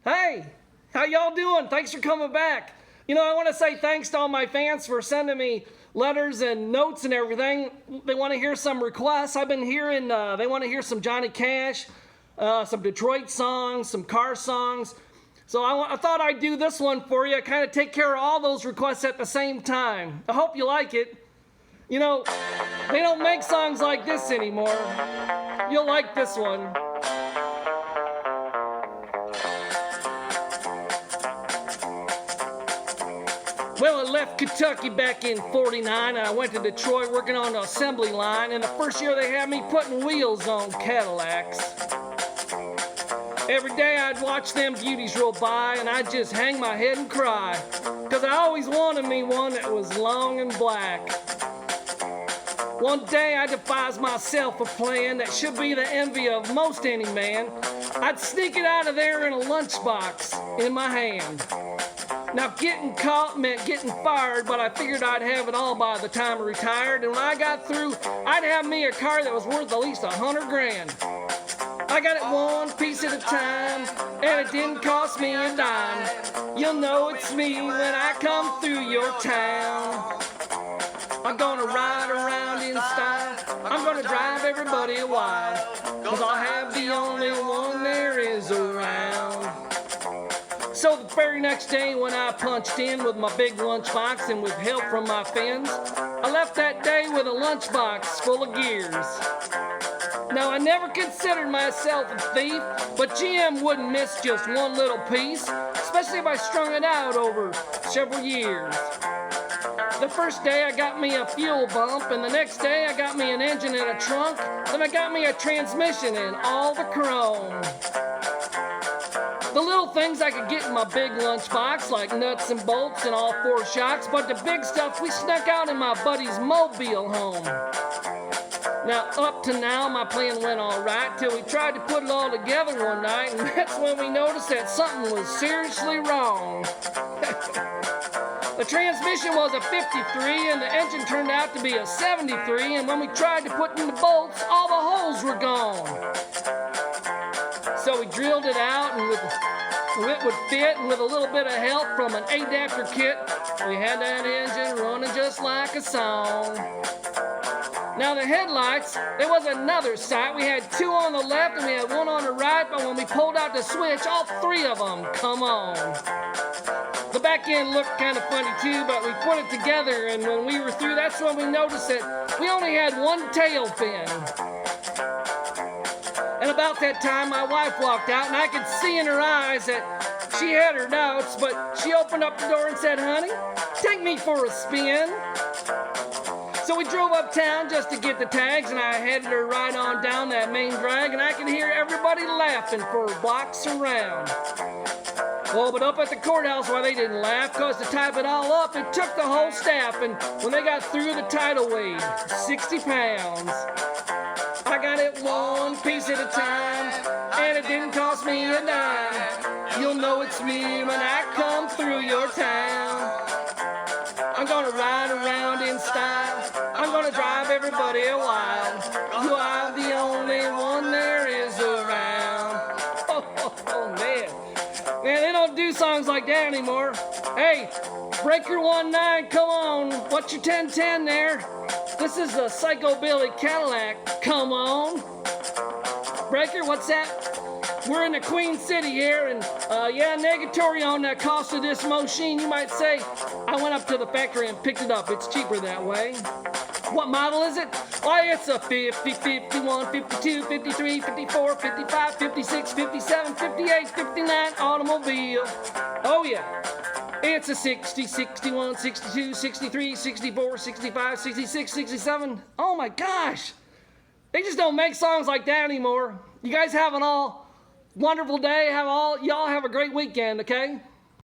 Hey, how y'all doing? Thanks for coming back. I want to say thanks to all my fans for sending me letters and notes and everything. They want to hear some requests. I've been hearing, they want to hear some Johnny Cash, some Detroit songs, some car songs. So I thought I'd do this one for you, kind of take care of all those requests at the same time. I hope you like it. They don't make songs like this anymore. You'll like this one. Well, I left Kentucky back in '49 and I went to Detroit working on the assembly line, and the first year they had me putting wheels on Cadillacs. Every day I'd watch them beauties roll by and I'd just hang my head and cry, 'cause I always wanted me one that was long and black. One day I devised myself a plan that should be the envy of most any man. I'd sneak it out of there in a lunchbox in my hand. Now, getting caught meant getting fired, but I figured I'd have it all by the time I retired, and when I got through, I'd have me a car that was worth at least $100 grand. I got it one piece at a time, and it didn't cost me a dime. You'll know it's me when I come through your town. I'm gonna ride around in style, I'm gonna drive everybody wild, 'cause I'll have the only one there is around. So the very next day when I punched in with my big lunchbox and with help from my friends, I left that day with a lunchbox full of gears. Now, I never considered myself a thief, but GM wouldn't miss just one little piece, especially if I strung it out over several years. The first day I got me a fuel bump, and the next day I got me an engine and a trunk, then I got me a transmission and all the chrome. The little things I could get in my big lunchbox, like nuts and bolts and all four shocks, but the big stuff we snuck out in my buddy's mobile home. Now, up to now, my plan went all right till we tried to put it all together one night, and that's when we noticed that something was seriously wrong. The transmission was a 53, and the engine turned out to be a 73, and when we tried to put in the bolts, all the holes were gone. So we drilled it out, and it would fit, and with a little bit of help from an adapter kit, we had that engine running just like a song. Now the headlights, there was another sight. We had two on the left and we had one on the right, but when we pulled out the switch, all three of them come on. The back end looked kind of funny too, but we put it together, and when we were through, that's when we noticed that we only had one tail fin. And about that time, my wife walked out, and I could see in her eyes that she had her doubts, but she opened up the door and said, "Honey, take me for a spin." So we drove uptown just to get the tags, and I headed her right on down that main drag, and I could hear everybody laughing for blocks around. Well, but up at the courthouse, why they didn't laugh, 'cause to type it all up, it took the whole staff, and when they got through, the title weighed 60 pounds. I got it one piece at a time, and it didn't cost me a dime. You'll know it's me when I come through your town. I'm gonna ride around in style, I'm gonna drive everybody wild. You are the only one there is around. Oh, man. Man, they don't do songs like that anymore. Hey, Breaker 19, come on. What's your 1010 there? This is the Psycho Billy Cadillac. Come on. Breaker, what's that? We're in the Queen City here, and negatory on the cost of this machine. You might say, I went up to the factory and picked it up. It's cheaper that way. What model is it? Why, it's a 50, 51, 52, 53, 54, 55, 56, 57, 58, 59 automobile. Oh, yeah. It's a 60, 61, 62, 63, 64, 65, 66, 67. Oh, my gosh. They just don't make songs like that anymore. You guys have an all wonderful day. Y'all have a great weekend, okay?